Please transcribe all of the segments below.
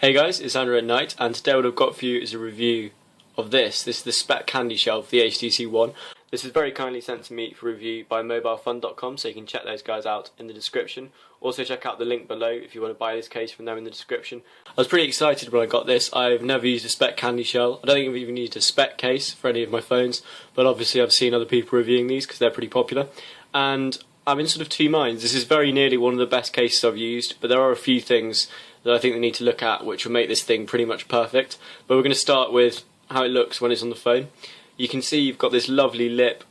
Hey guys, it's Andrew at Night, and today what I've got for you is a review of this. This is the Speck Candyshell for the HTC One. This is very kindly sent to me for review by mobilefun.com, so you can check those guys out in the description. Also check out the link below if you want to buy this case from them in the description. I was pretty excited when I got this. I've never used a Speck Candyshell. I don't think I've even used a Speck case for any of my phones, but obviously I've seen other people reviewing these because they're pretty popular. And I'm in sort of two minds. This is very nearly one of the best cases I've used, but there are a few things that I think they need to look at which will make this thing pretty much perfect. But we're going to start with how it looks when it's on the phone. You can see you've got this lovely lip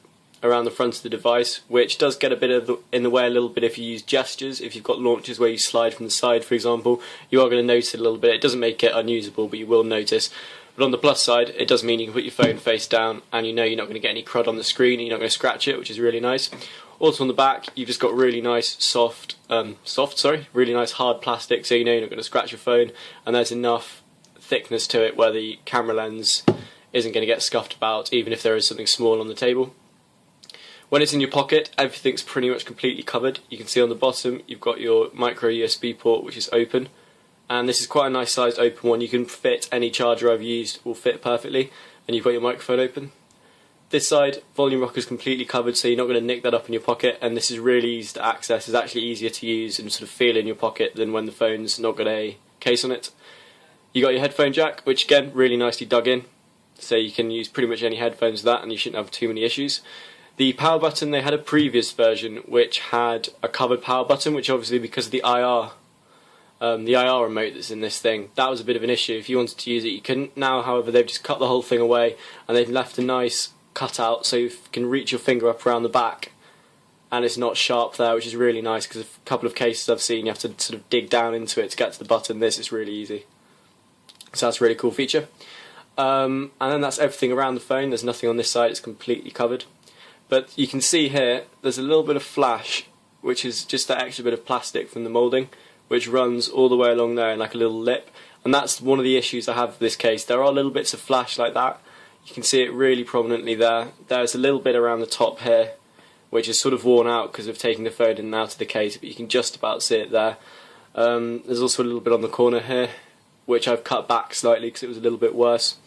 around the front of the device, which does get a bit in the way a little bit if you use gestures. If you've got launchers where you slide from the side, for example, you are going to notice it a little bit. It doesn't make it unusable, but you will notice. But on the plus side, it does mean you can put your phone face down and you know you're not going to get any crud on the screen and you're not going to scratch it, which is really nice. Also on the back, you've just got really nice really nice hard plastic, so you know you're not going to scratch your phone, and there's enough thickness to it where the camera lens isn't going to get scuffed about, even if there is something small on the table. When it's in your pocket, everything's pretty much completely covered. You can see on the bottom, you've got your micro USB port, which is open, and this is quite a nice sized open one. You can fit any charger I've used, will fit perfectly, and you've got your microphone open. This side, volume rocker is completely covered, so you're not going to nick that up in your pocket, and this is really easy to access. It's actually easier to use and sort of feel in your pocket than when the phone's not got a case on it. You got your headphone jack, which again, really nicely dug in, so you can use pretty much any headphones with that and you shouldn't have too many issues. The power button, they had a previous version which had a covered power button, which obviously because of the IR remote that's in this thing, that was a bit of an issue. If you wanted to use it, you couldn't. Now, however, they've just cut the whole thing away and they've left a nice cutout so you can reach your finger up around the back and it's not sharp there, which is really nice, because a couple of cases I've seen you have to sort of dig down into it to get to the button. This is really easy, so that's a really cool feature. And then that's everything around the phone. There's nothing on this side, it's completely covered, but you can see here there's a little bit of flash, which is just that extra bit of plastic from the moulding which runs all the way along there in like a little lip, and that's one of the issues I have with this case. There are little bits of flash like that. You can see it really prominently there. There's a little bit around the top here, which is sort of worn out because of taking the phone in and out of the case, but you can just about see it there. There's also a little bit on the corner here, which I've cut back slightly because it was a little bit worse.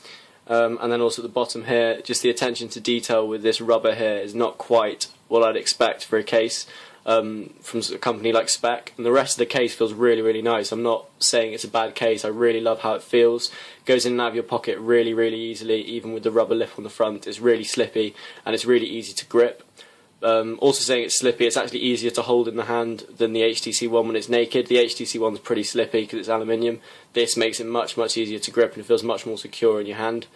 And then also at the bottom here, just the attention to detail with this rubber here is not quite what I'd expect for a case from a company like Speck, and the rest of the case feels really, really nice. I'm not saying it's a bad case. I really love how it feels. It goes in and out of your pocket really, really easily, even with the rubber lip on the front. It's really slippy and it's really easy to grip. Also saying it's slippy, it's actually easier to hold in the hand than the HTC One when it's naked. The HTC One's pretty slippy because it's aluminium. This makes it much, much easier to grip and it feels much more secure in your hand.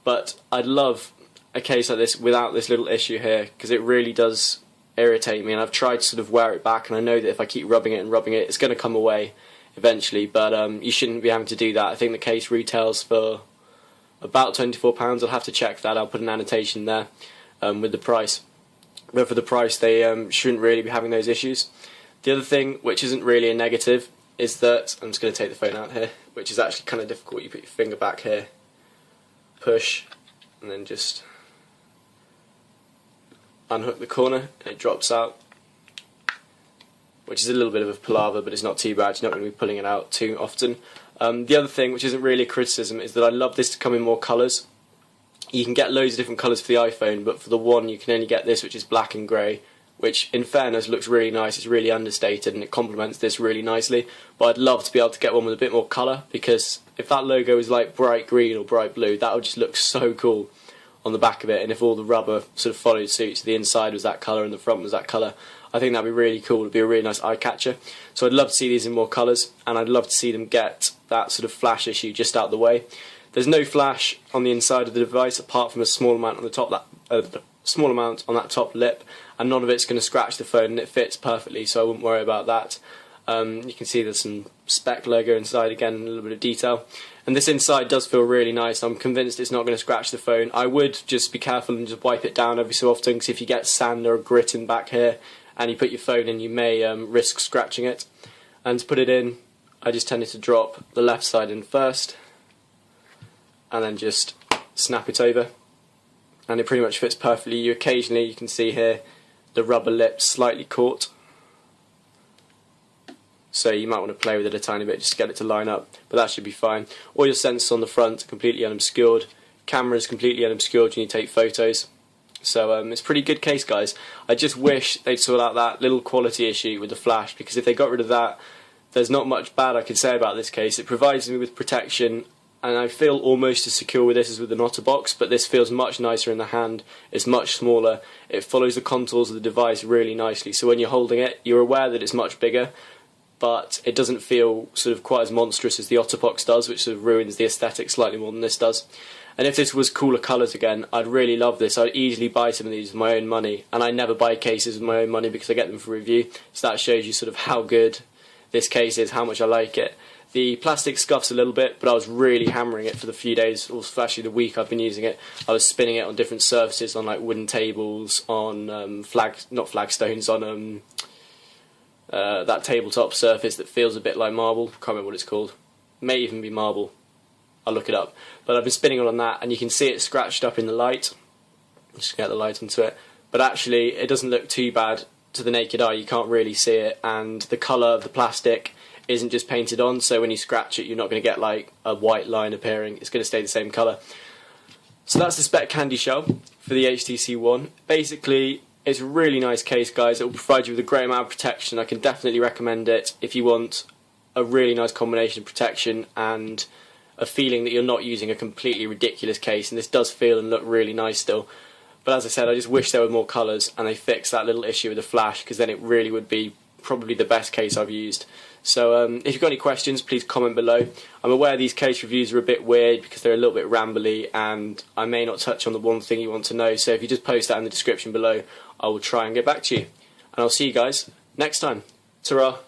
But I'd love a case like this without this little issue here, because it really does irritate me, and I've tried to sort of wear it back, and I know that if I keep rubbing it and rubbing it, it's going to come away eventually, but you shouldn't be having to do that. I think the case retails for about £24. I'll have to check that. I'll put an annotation there with the price. But for the price, they shouldn't really be having those issues. The other thing, which isn't really a negative, is that I'm just going to take the phone out here, which is actually kind of difficult. You put your finger back here, push, and then just unhook the corner and it drops out, which is a little bit of a palaver, but it's not too bad. You're not going to be pulling it out too often. The other thing, which isn't really a criticism, is that I love this to come in more colours. You can get loads of different colours for the iPhone, but for the One you can only get this, which is black and grey, which in fairness looks really nice. It's really understated and it complements this really nicely, but I'd love to be able to get one with a bit more colour, because if that logo was like bright green or bright blue, that would just look so cool on the back of it, and if all the rubber sort of followed suit, so the inside was that colour and the front was that colour, I think that'd be really cool. It'd be a really nice eye catcher. So I'd love to see these in more colours, and I'd love to see them get that sort of flash issue just out of the way. There's no flash on the inside of the device apart from a small amount on the top, small amount on that top lip, and none of it's going to scratch the phone, and it fits perfectly, so I wouldn't worry about that. You can see there's some Speck logo inside again, and a little bit of detail. And this inside does feel really nice. I'm convinced it's not going to scratch the phone. I would just be careful and just wipe it down every so often, because if you get sand or grit in back here and you put your phone in, you may risk scratching it. And to put it in, I just tended to drop the left side in first and then just snap it over, and it pretty much fits perfectly. You can see here the rubber lips slightly caught, so you might want to play with it a tiny bit just to get it to line up, but that should be fine. All your sensors on the front are completely unobscured, camera's completely unobscured when you take photos, so it's a pretty good case, guys. I just wish they'd sort out that little quality issue with the flash, because if they got rid of that, there's not much bad I can say about this case. It provides me with protection, and I feel almost as secure with this as with the OtterBox, but this feels much nicer in the hand. It's much smaller. It follows the contours of the device really nicely, so when you're holding it, you're aware that it's much bigger, but it doesn't feel sort of quite as monstrous as the OtterBox does, which sort of ruins the aesthetic slightly more than this does. And if this was cooler colours again, I'd really love this. I'd easily buy some of these with my own money, and I never buy cases with my own money because I get them for review, so that shows you sort of how good this case is, how much I like it. The plastic scuffs a little bit, but I was really hammering it for the few days, or actually the week I've been using it. I was spinning it on different surfaces, on like wooden tables, on not flagstones, on that tabletop surface that feels a bit like marble. Can't remember what it's called. May even be marble. I'll look it up. But I've been spinning it on that, and you can see it scratched up in the light. Just get the light into it. But actually, it doesn't look too bad to the naked eye. You can't really see it, and the colour of the plastic isn't just painted on, so when you scratch it, you're not going to get like a white line appearing. It's going to stay the same colour. So that's the Speck Candyshell for the HTC One. Basically, it's a really nice case, guys. It will provide you with a great amount of protection. I can definitely recommend it if you want a really nice combination of protection and a feeling that you're not using a completely ridiculous case, and this does feel and look really nice still. But as I said, I just wish there were more colours and they fixed that little issue with the flash, because then it really would be probably the best case I've used. So if you've got any questions, please comment below. I'm aware these case reviews are a bit weird because they're a little bit rambly, and I may not touch on the one thing you want to know, so if you just post that in the description below, I will try and get back to you. And I'll see you guys next time. Ta-ra!